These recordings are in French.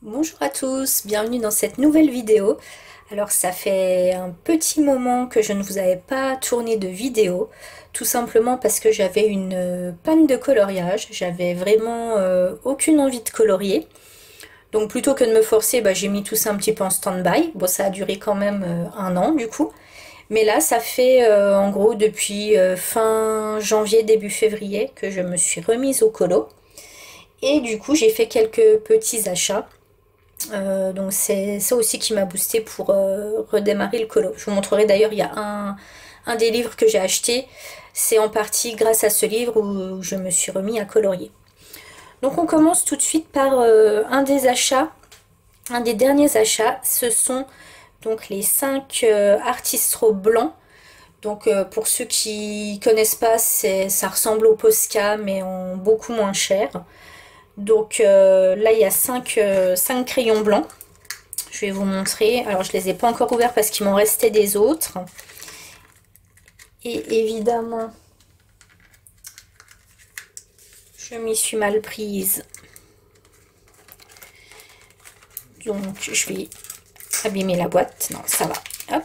Bonjour à tous, bienvenue dans cette nouvelle vidéo. Alors ça fait un petit moment que je ne vous avais pas tourné de vidéo, tout simplement parce que j'avais une panne de coloriage, j'avais vraiment aucune envie de colorier. Donc plutôt que de me forcer, j'ai mis tout ça un petit peu en stand-by. Bon, ça a duré quand même un an du coup. Mais là, ça fait en gros depuis fin janvier, début février que je me suis remise au colo. Et du coup, j'ai fait quelques petits achats. Donc c'est ça aussi qui m'a boosté pour redémarrer le colo. Je vous montrerai d'ailleurs, il y a un des livres que j'ai acheté. C'est en partie grâce à ce livre où je me suis remis à colorier. Donc on commence tout de suite par un des achats, un des derniers achats. Ce sont donc les 5 Artistro blancs. Donc pour ceux qui connaissent pas, ça ressemble au Posca mais en beaucoup moins cher. Donc là il y a 5 crayons blancs. Je vais vous montrer. Alors, je les ai pas encore ouverts parce qu'il m'en restait des autres. Et évidemment, je m'y suis mal prise. Donc, je vais abîmer la boîte. Non, ça va. Hop.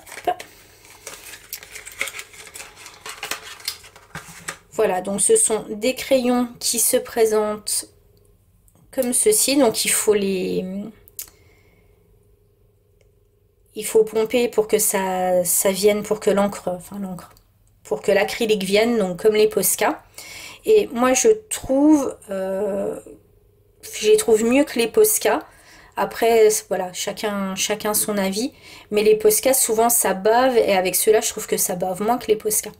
Voilà, donc ce sont des crayons qui se présentent comme ceci. Donc, il faut pomper pour que ça vienne, pour que pour que l'acrylique vienne, donc comme les Posca. Et moi je trouve, je les trouve mieux que les Posca. Après, voilà, chacun son avis. Mais les Posca, souvent ça bave, et avec ceux-là, je trouve que ça bave moins que les Posca.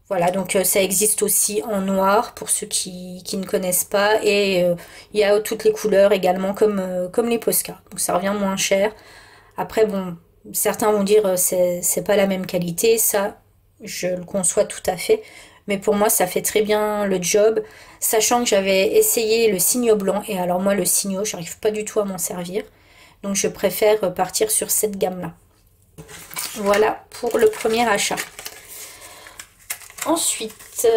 Voilà, donc ça existe aussi en noir pour ceux qui ne connaissent pas. Et il y a toutes les couleurs également comme les Posca. Donc ça revient moins cher. Après, bon, certains vont dire c'est pas la même qualité, ça je le conçois tout à fait, mais pour moi ça fait très bien le job, sachant que j'avais essayé le Signo blanc, et alors moi le Signo, j'arrive pas du tout à m'en servir, donc je préfère partir sur cette gamme-là. Voilà pour le premier achat. Ensuite,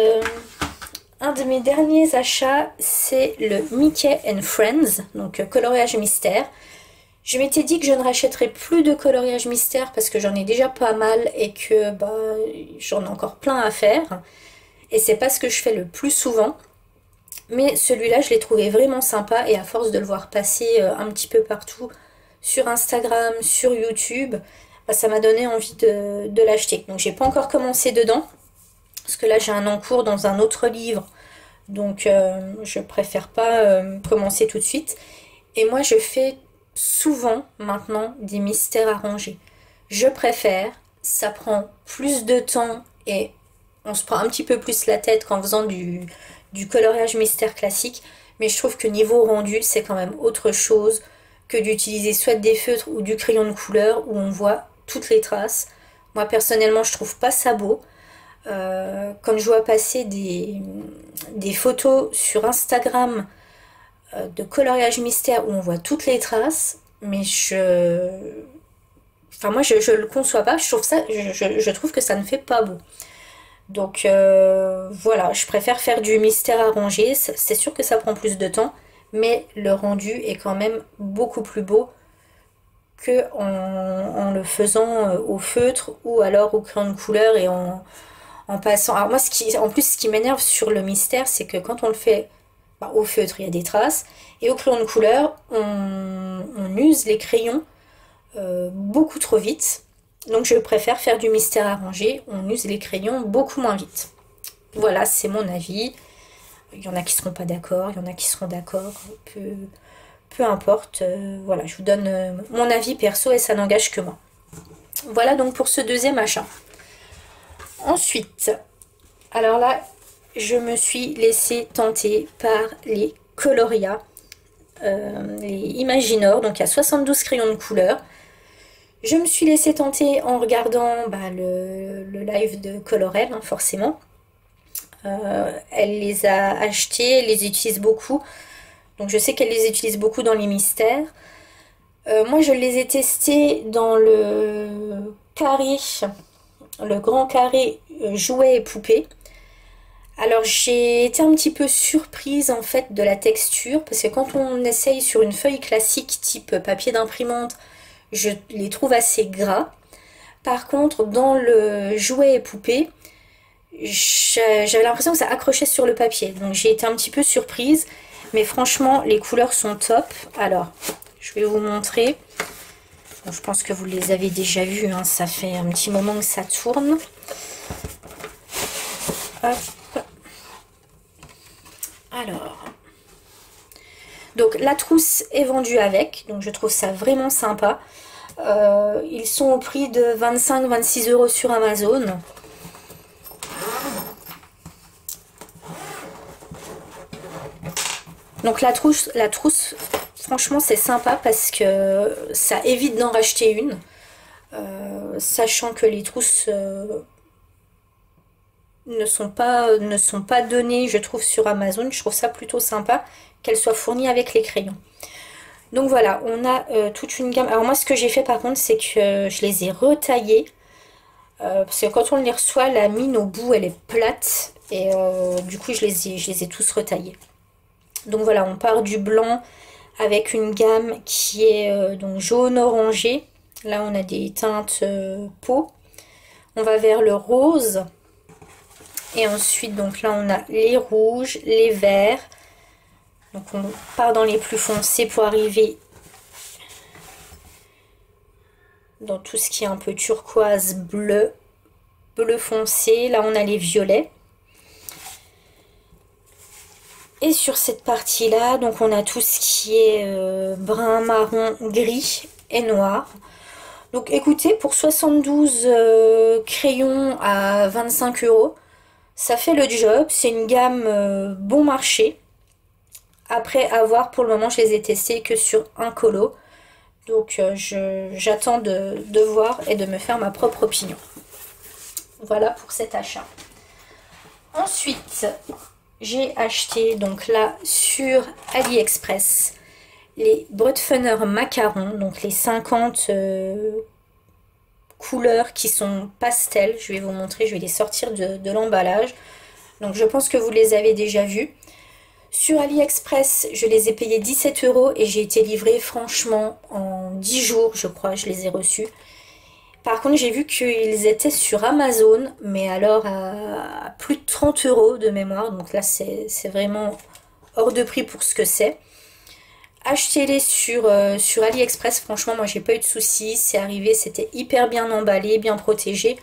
un de mes derniers achats, c'est le Mickey and Friends, donc coloriage mystère. Je m'étais dit que je ne rachèterais plus de coloriage mystère parce que j'en ai déjà pas mal et que j'en ai encore plein à faire. Et c'est pas ce que je fais le plus souvent. Mais celui-là, je l'ai trouvé vraiment sympa, et à force de le voir passer un petit peu partout sur Instagram, sur YouTube, ça m'a donné envie de l'acheter. Donc j'ai pas encore commencé dedans parce que là j'ai un encours dans un autre livre. Donc je préfère pas commencer tout de suite. Et moi je fais souvent maintenant des mystères arrangés. Je préfère, ça prend plus de temps et on se prend un petit peu plus la tête qu'en faisant du coloriage mystère classique, mais je trouve que niveau rendu, c'est quand même autre chose que d'utiliser soit des feutres ou du crayon de couleur où on voit toutes les traces. Moi personnellement, je trouve pas ça beau. Quand je vois passer des photos sur Instagram de coloriage mystère où on voit toutes les traces, mais enfin moi je le conçois pas, je trouve que ça ne fait pas beau. Donc voilà, je préfère faire du mystère arrangé, c'est sûr que ça prend plus de temps, mais le rendu est quand même beaucoup plus beau que en le faisant au feutre ou alors au crayon de couleur et en passant. Alors moi en plus ce qui m'énerve sur le mystère, c'est que quand on le fait au feutre, il y a des traces. Et au crayon de couleur, on use les crayons beaucoup trop vite. Donc je préfère faire du mystère arrangé. On use les crayons beaucoup moins vite. Voilà, c'est mon avis. Il y en a qui seront pas d'accord, il y en a qui seront d'accord. Peu importe. Voilà, je vous donne mon avis perso et ça n'engage que moi. Voilà donc pour ce deuxième achat. Ensuite, alors là, je me suis laissée tenter par les Coloria, les Imaginor, donc il y a 72 crayons de couleur. Je me suis laissée tenter en regardant le live de Colorel, hein, forcément. Elle les a achetés, elle les utilise beaucoup. Donc je sais qu'elle les utilise beaucoup dans les mystères. Moi je les ai testés dans le carré, le grand carré jouets et poupées. Alors j'ai été un petit peu surprise en fait de la texture parce que quand on essaye sur une feuille classique type papier d'imprimante, je les trouve assez gras. Par contre dans le jouet et poupée, j'avais l'impression que ça accrochait sur le papier. Donc j'ai été un petit peu surprise. Mais franchement les couleurs sont top. Alors je vais vous montrer. Bon, je pense que vous les avez déjà vus, hein. Ça fait un petit moment que ça tourne. Hop. Alors, donc la trousse est vendue avec, donc je trouve ça vraiment sympa. Ils sont au prix de 25-26 € sur Amazon. Donc la trousse, franchement c'est sympa parce que ça évite d'en racheter une. Sachant que les trousses ne sont pas données, je trouve, sur Amazon. Je trouve ça plutôt sympa qu'elles soient fournies avec les crayons. Donc voilà, on a toute une gamme. Alors moi, ce que j'ai fait par contre, c'est que je les ai retaillés. Parce que quand on les reçoit, la mine au bout, elle est plate. Et du coup, je les ai tous retaillés. Donc voilà, on part du blanc avec une gamme qui est donc jaune-orangé. Là, on a des teintes peau. On va vers le rose. Et ensuite, donc là, on a les rouges, les verts. Donc on part dans les plus foncés pour arriver dans tout ce qui est un peu turquoise, bleu, bleu foncé. Là, on a les violets. Et sur cette partie-là, donc on a tout ce qui est brun, marron, gris et noir. Donc écoutez, pour 72 crayons à 25 €, ça fait le job. C'est une gamme bon marché. Après avoir, pour le moment, je les ai testés que sur un colo. Donc j'attends de voir et de me faire ma propre opinion. Voilà pour cet achat. Ensuite, j'ai acheté donc là sur AliExpress les Brutfunner macarons, donc les 50 couleurs qui sont pastel. Je vais vous montrer, je vais les sortir de l'emballage. Donc je pense que vous les avez déjà vus. Sur AliExpress, je les ai payés 17 € et j'ai été livrée franchement en 10 jours, je crois, je les ai reçus. Par contre, j'ai vu qu'ils étaient sur Amazon, mais alors à plus de 30 € de mémoire. Donc là, c'est vraiment hors de prix pour ce que c'est. Achetez-les sur AliExpress. Franchement, moi, j'ai pas eu de soucis. C'est arrivé, c'était hyper bien emballé, bien protégé.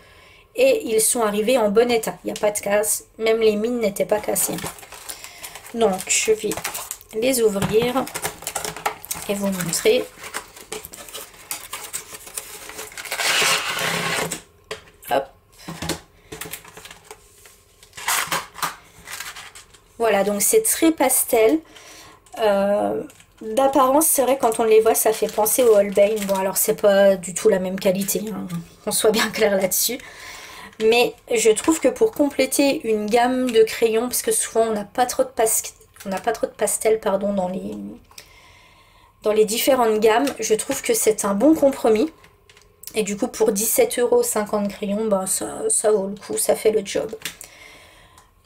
Et ils sont arrivés en bon état. Il n'y a pas de casse. Même les mines n'étaient pas cassées. Donc, je vais les ouvrir et vous montrer. Hop. Voilà, donc c'est très pastel. D'apparence, c'est vrai, quand on les voit, ça fait penser au Holbein. Bon, alors c'est pas du tout la même qualité, hein, qu'on soit bien clair là-dessus. Mais je trouve que pour compléter une gamme de crayons, parce que souvent on n'a pas trop de pastel pardon, dans les différentes gammes, je trouve que c'est un bon compromis. Et du coup, pour 17 €, 50 crayons, ben ça vaut le coup, ça fait le job.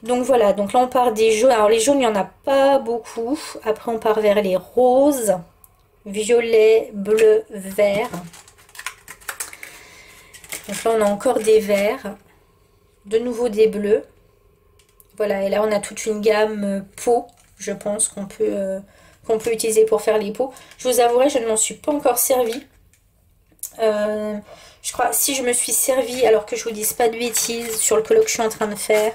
Donc voilà, donc là on part des jaunes. Alors les jaunes, il n'y en a pas beaucoup. Après on part vers les roses, violets, bleus, verts. Donc là on a encore des verts, de nouveau des bleus. Voilà, et là on a toute une gamme peau, je pense, qu'on peut utiliser pour faire les peaux. Je vous avouerai, je ne m'en suis pas encore servi. Je crois, si je me suis servi, alors que je vous dise pas de bêtises, sur le colloque que je suis en train de faire,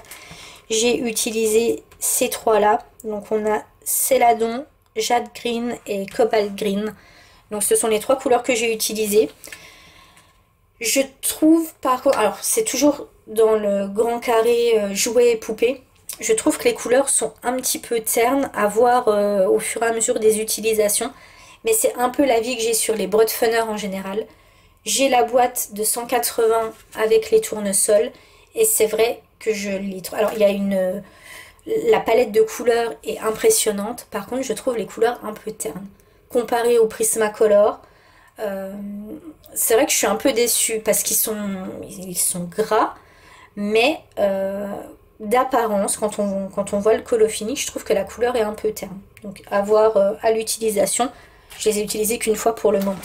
j'ai utilisé ces trois-là. Donc on a Céladon, Jade Green et Cobalt Green. Donc ce sont les trois couleurs que j'ai utilisées. Je trouve par contre, alors c'est toujours dans le grand carré jouet et poupée, je trouve que les couleurs sont un petit peu ternes à voir au fur et à mesure des utilisations. Mais c'est un peu l'avis que j'ai sur les Brutfunner en général. J'ai la boîte de 180 avec les tournesols et c'est vrai que je les trouve... Alors il y a la palette de couleurs est impressionnante, par contre je trouve les couleurs un peu ternes. Comparé au Prismacolor, c'est vrai que je suis un peu déçue parce qu'ils sont gras, mais d'apparence, quand on voit le colo fini, je trouve que la couleur est un peu terne. Donc à voir à l'utilisation. Je les ai utilisés qu'une fois pour le moment.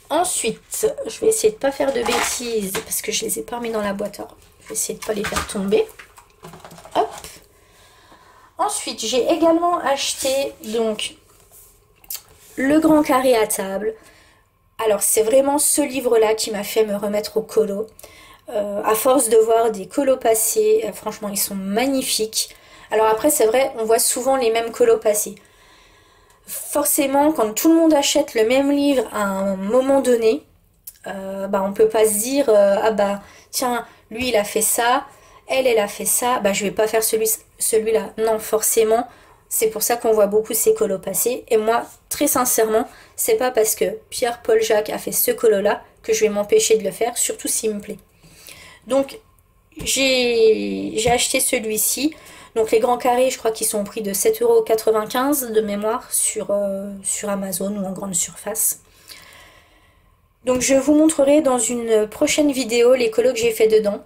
Ensuite, je vais essayer de ne pas faire de bêtises parce que je les ai pas remis dans la boîte. Alors, je vais essayer de ne pas les faire tomber. Hop. Ensuite, j'ai également acheté donc le grand carré à table. Alors, c'est vraiment ce livre-là qui m'a fait me remettre au colo. À force de voir des colos passés, franchement, ils sont magnifiques. Alors après, c'est vrai, on voit souvent les mêmes colos passés. Forcément, quand tout le monde achète le même livre à un moment donné, bah, on peut pas se dire ah bah tiens, lui il a fait ça, elle a fait ça, bah je vais pas faire celui-là. Non, forcément, c'est pour ça qu'on voit beaucoup ces colos passer. Et moi, très sincèrement, c'est pas parce que Pierre-Paul Jacques a fait ce colo-là que je vais m'empêcher de le faire, surtout s'il me plaît. Donc, j'ai acheté celui-ci. Donc, les grands carrés, je crois qu'ils sont au prix de 7,95 € de mémoire sur Amazon ou en grande surface. Donc, je vous montrerai dans une prochaine vidéo les colos que j'ai fait dedans.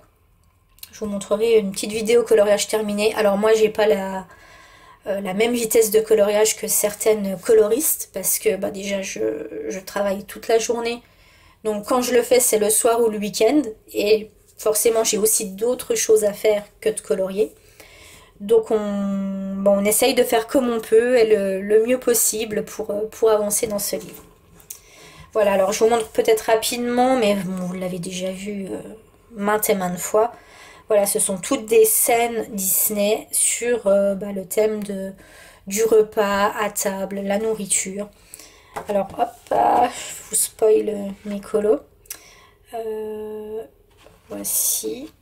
Je vous montrerai une petite vidéo coloriage terminé. Alors, moi, j'ai pas la même vitesse de coloriage que certaines coloristes parce que bah, déjà, je travaille toute la journée. Donc, quand je le fais, c'est le soir ou le week-end. Et forcément, j'ai aussi d'autres choses à faire que de colorier. Donc on essaye de faire comme on peut et le mieux possible pour avancer dans ce livre. Voilà, alors je vous montre peut-être rapidement, mais bon, vous l'avez déjà vu maintes et maintes fois. Voilà, ce sont toutes des scènes Disney sur bah, le thème du repas à table, la nourriture. Alors hop, je vous spoil mes colos. Voici.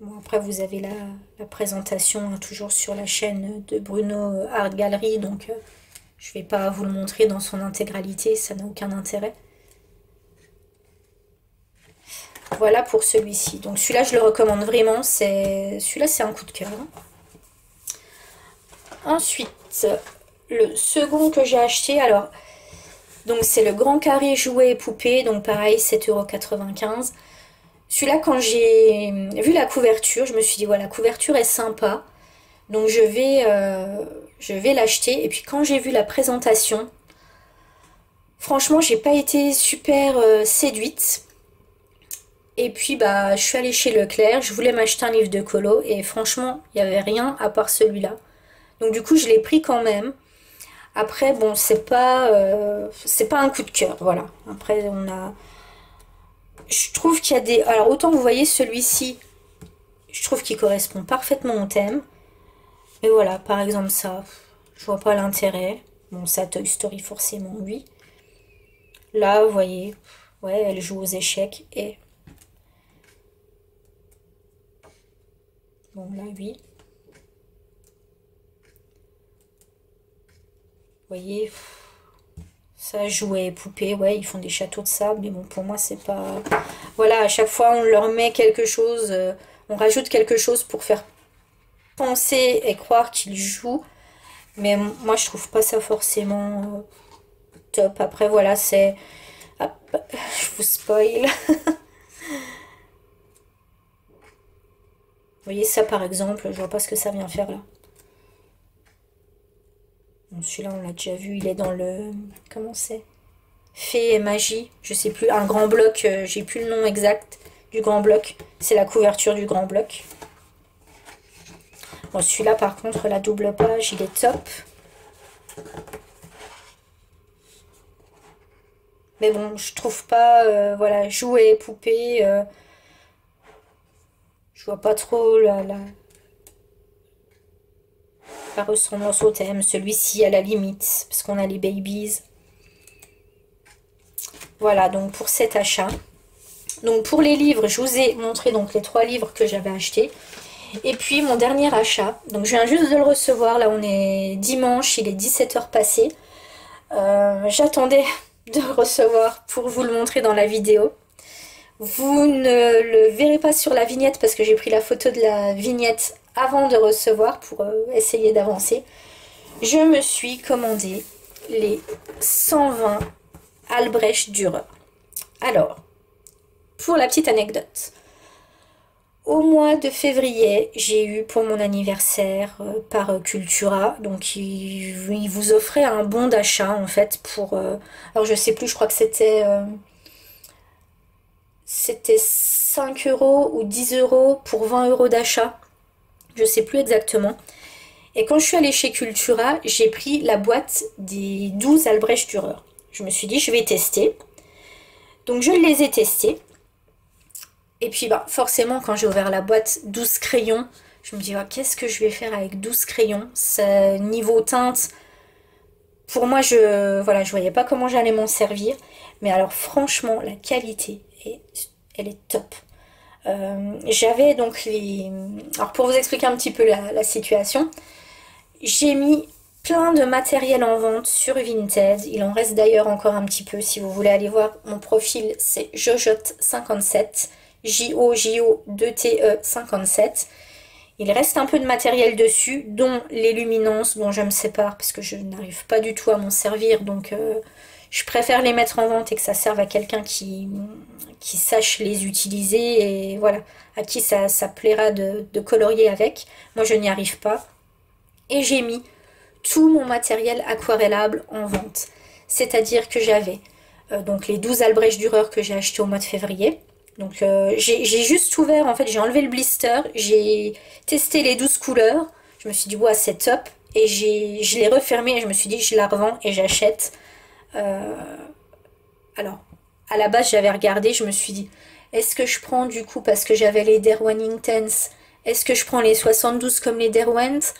Bon, après, vous avez la présentation hein, toujours sur la chaîne de Bruno Art Gallery, donc je ne vais pas vous le montrer dans son intégralité, ça n'a aucun intérêt. Voilà pour celui-ci. Donc celui-là, je le recommande vraiment, celui-là, c'est un coup de cœur. Ensuite, le second que j'ai acheté, alors, donc c'est le grand carré jouet et poupée, donc pareil, 7,95 €. Celui-là, quand j'ai vu la couverture, je me suis dit, voilà, la couverture est sympa. Donc je vais l'acheter. Et puis quand j'ai vu la présentation, franchement, j'ai pas été super séduite. Et puis bah, je suis allée chez Leclerc, je voulais m'acheter un livre de colo. Et franchement, il n'y avait rien à part celui-là. Donc du coup, je l'ai pris quand même. Après, bon, c'est pas un coup de cœur, voilà. Après, je trouve qu'il y a des... Alors, autant vous voyez celui-ci, je trouve qu'il correspond parfaitement au thème. Mais voilà, par exemple ça, je vois pas l'intérêt. Bon, ça, Toy Story, forcément, oui. Là, vous voyez, ouais, elle joue aux échecs et... Bon, là, oui. Vous voyez... Ça, jouets, poupées, ouais, ils font des châteaux de sable, mais bon, pour moi, c'est pas... Voilà, à chaque fois, on leur met quelque chose, on rajoute quelque chose pour faire penser et croire qu'ils jouent. Mais moi, je trouve pas ça forcément top. Après, voilà, c'est... Hop, je vous spoil. Vous voyez ça, par exemple, je vois pas ce que ça vient faire là. Bon, celui-là, on l'a déjà vu, il est dans le... Comment c'est? Fée et magie, je sais plus, un grand bloc, j'ai plus le nom exact du grand bloc. C'est la couverture du grand bloc. Bon, celui-là, par contre, la double page, il est top. Mais bon, je trouve pas, voilà, jouets, poupées, je vois pas trop la ressemblance au thème. Celui-ci à la limite, parce qu'on a les babies. Voilà, donc pour cet achat. Donc pour les livres, je vous ai montré donc les 3 livres que j'avais achetés. Et puis mon dernier achat, donc je viens juste de le recevoir, là on est dimanche, il est 17 h passées. J'attendais de le recevoir pour vous le montrer dans la vidéo. Vous ne le verrez pas sur la vignette parce que j'ai pris la photo de la vignette avant de recevoir pour essayer d'avancer. Je me suis commandé les 120 Albrecht Dürer. Alors, pour la petite anecdote, au mois de février, j'ai eu pour mon anniversaire par Cultura, donc ils vous offraient un bon d'achat en fait pour... alors je sais plus, je crois que c'était 5 euros ou 10 euros pour 20 euros d'achat, je sais plus exactement. Et quand je suis allée chez Cultura, j'ai pris la boîte des 12 Albrecht Dürer. Je me suis dit, je vais tester. Donc je les ai testés. Et puis bah, forcément, quand j'ai ouvert la boîte, 12 crayons, je me dis, ah, qu'est-ce que je vais faire avec 12 crayons? Niveau teinte, pour moi, je voyais pas comment j'allais m'en servir. Mais alors franchement, la qualité, elle est top. J'avais donc les... Alors pour vous expliquer un petit peu la situation, j'ai mis plein de matériel en vente sur Vinted. Il en reste d'ailleurs encore un petit peu. Si vous voulez aller voir mon profil, c'est Jojotte57. Jojo2te57. Il reste un peu de matériel dessus, dont les luminances, dont je me sépare parce que je n'arrive pas du tout à m'en servir. Donc je préfère les mettre en vente et que ça serve à quelqu'un qui sache les utiliser et voilà, à qui ça plaira de colorier avec. Moi, je n'y arrive pas. Et j'ai mis tout mon matériel aquarellable en vente. C'est-à-dire que j'avais donc les 12 Albrecht Dürer que j'ai acheté au mois de février. Donc j'ai juste ouvert, en fait j'ai enlevé le blister, j'ai testé les 12 couleurs. Je me suis dit ouais c'est top. Et je l'ai refermé et je me suis dit je la revends et j'achète. Alors à la base j'avais regardé, je me suis dit est-ce que je prends du coup parce que j'avais les Derwent Intense, est-ce que je prends les 72 comme les Derwent?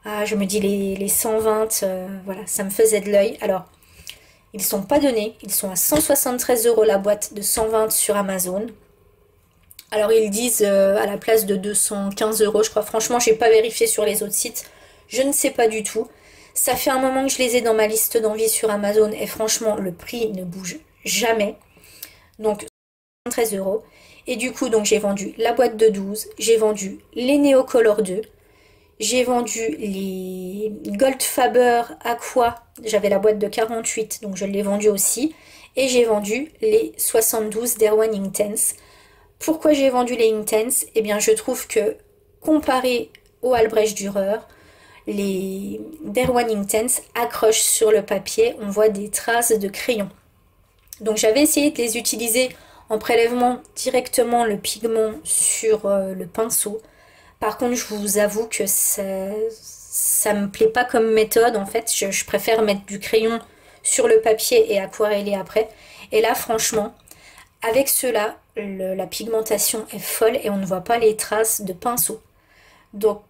Ah, je me dis les 120, voilà, ça me faisait de l'œil. Alors, ils ne sont pas donnés, ils sont à 173 euros la boîte de 120 sur Amazon. Alors, ils disent à la place de 215 euros, je crois. Franchement, j'ai pas vérifié sur les autres sites, je ne sais pas du tout. Ça fait un moment que je les ai dans ma liste d'envie sur Amazon et franchement, le prix ne bouge jamais. Donc, 113 euros. Et du coup, donc j'ai vendu la boîte de 12, j'ai vendu les Neocolor 2. J'ai vendu les Goldfaber Aqua, j'avais la boîte de 48, donc je l'ai vendu aussi. Et j'ai vendu les 72 Derwent Intense. Pourquoi j'ai vendu les Intense? Eh bien je trouve que comparé au Albrecht Dürer, les Derwent Intense accrochent sur le papier, on voit des traces de crayon. Donc j'avais essayé de les utiliser en prélèvement directement le pigment sur le pinceau. Par contre, je vous avoue que ça me plaît pas comme méthode. En fait, je préfère mettre du crayon sur le papier et aquareller après. Et là, franchement, avec cela, la pigmentation est folle et on ne voit pas les traces de pinceau. Donc,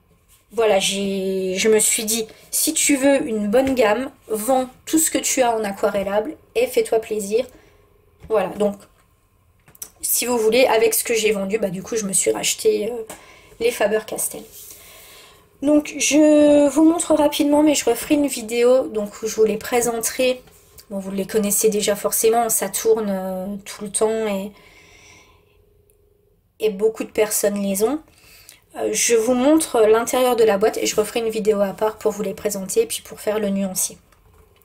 voilà, je me suis dit, si tu veux une bonne gamme, vends tout ce que tu as en aquarellable et fais-toi plaisir. Voilà, donc, si vous voulez, avec ce que j'ai vendu, bah du coup, je me suis racheté... les Faber-Castell. Donc je vous montre rapidement, mais je referai une vidéo donc où je vous les présenterai. Bon, vous les connaissez déjà forcément, ça tourne tout le temps et beaucoup de personnes les ont. Je vous montre l'intérieur de la boîte et je referai une vidéo à part pour vous les présenter et puis pour faire le nuancier.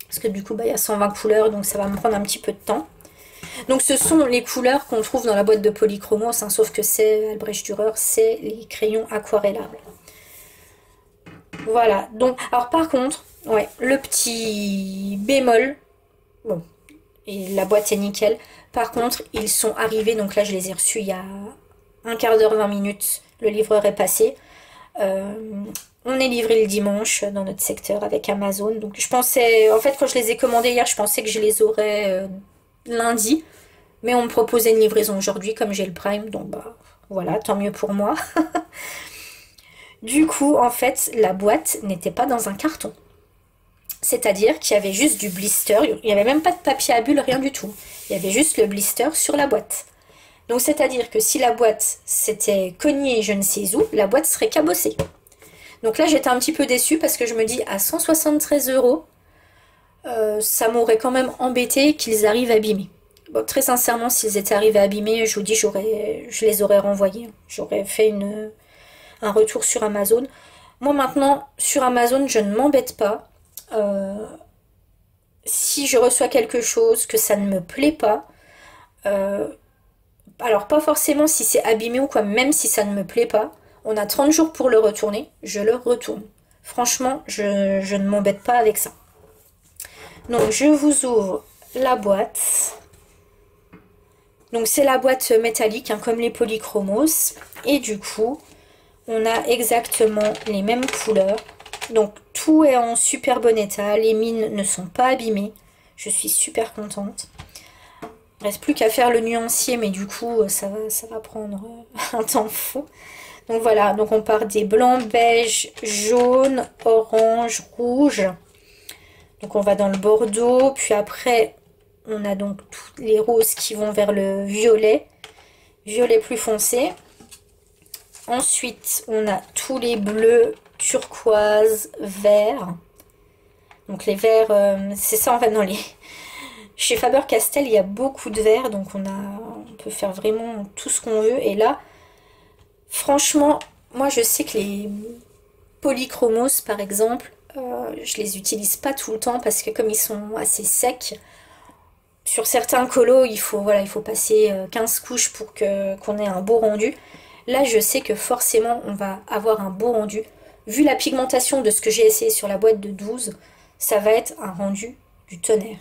Parce que du coup, bah, il y a 120 couleurs, donc ça va me prendre un petit peu de temps. Donc ce sont les couleurs qu'on trouve dans la boîte de Polychromos, hein, sauf que c'est Albrecht Dürer, c'est les crayons aquarellables. Voilà, donc, alors par contre, ouais, le petit bémol, bon, et la boîte est nickel. Par contre, ils sont arrivés, donc là je les ai reçus il y a un quart d'heure, 20 minutes, le livreur est passé. On est livré le dimanche dans notre secteur avec Amazon. Donc je pensais, en fait quand je les ai commandés hier, je pensais que je les aurais lundi. Mais on me proposait une livraison aujourd'hui comme j'ai le Prime. Donc bah voilà, tant mieux pour moi. Du coup, en fait, la boîte n'était pas dans un carton. C'est-à-dire qu'il y avait juste du blister. Il n'y avait même pas de papier à bulles, rien du tout. Il y avait juste le blister sur la boîte. Donc c'est-à-dire que si la boîte s'était cognée je ne sais où, la boîte serait cabossée. Donc là j'étais un petit peu déçue parce que je me dis à 173 euros, ça m'aurait quand même embêté qu'ils arrivent abîmés. Bon, très sincèrement, s'ils étaient arrivés abîmés, je vous dis, je les aurais renvoyés. J'aurais fait un retour sur Amazon. Moi maintenant, sur Amazon, je ne m'embête pas. si je reçois quelque chose, que ça ne me plaît pas, alors pas forcément si c'est abîmé ou quoi, même si ça ne me plaît pas, on a 30 jours pour le retourner, je le retourne. Franchement, je ne m'embête pas avec ça. Donc je vous ouvre la boîte. Donc c'est la boîte métallique, hein, comme les polychromos. Et du coup, on a exactement les mêmes couleurs. Donc tout est en super bon état, les mines ne sont pas abîmées. Je suis super contente. Il ne reste plus qu'à faire le nuancier, mais du coup ça va prendre un temps fou. Donc voilà, donc on part des blancs, beige, jaune, orange, rouge. Donc on va dans le bordeaux, puis après on a donc tous les roses qui vont vers le violet, violet plus foncé. Ensuite on a tous les bleus, turquoise, vert. Donc les verts, c'est ça en fait dans les... Chez Faber-Castell il y a beaucoup de verts, donc on peut faire vraiment tout ce qu'on veut. Et là, franchement, moi je sais que les polychromos par exemple, je les utilise pas tout le temps parce que comme ils sont assez secs, sur certains colos il faut passer 15 couches pour qu'on ait un beau rendu. Là je sais que forcément on va avoir un beau rendu. Vu la pigmentation de ce que j'ai essayé sur la boîte de 12, ça va être un rendu du tonnerre.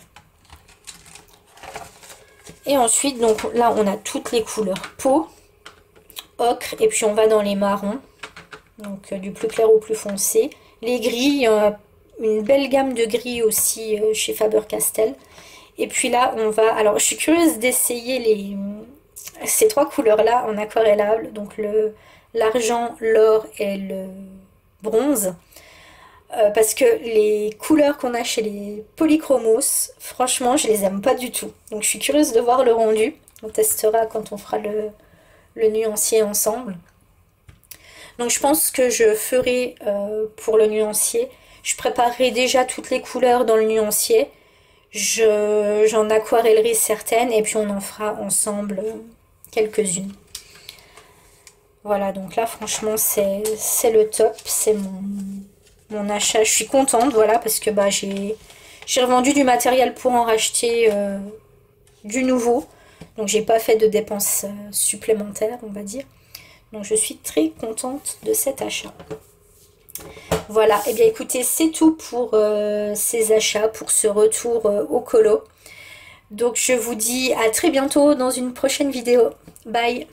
Et ensuite, donc là on a toutes les couleurs peau, ocre, et puis on va dans les marrons. Donc du plus clair au plus foncé. Les gris, une belle gamme de gris aussi chez Faber-Castell. Et puis là, on va... Alors, je suis curieuse d'essayer ces trois couleurs-là en aquarellable. Donc l'argent, l'or et le bronze. Parce que les couleurs qu'on a chez les polychromos, franchement, je les aime pas du tout. Donc, je suis curieuse de voir le rendu. On testera quand on fera le nuancier ensemble. Donc je pense que je ferai pour le nuancier, je préparerai déjà toutes les couleurs dans le nuancier, j'en aquarellerai certaines et puis on en fera ensemble quelques-unes. Voilà, donc là franchement c'est le top, c'est mon achat, je suis contente, voilà, parce que bah, j'ai revendu du matériel pour en racheter du nouveau, donc j'ai pas fait de dépenses supplémentaires, on va dire. Donc je suis très contente de cet achat. Voilà, et bien écoutez, c'est tout pour ces achats, pour ce retour au colo. Donc je vous dis à très bientôt dans une prochaine vidéo. Bye!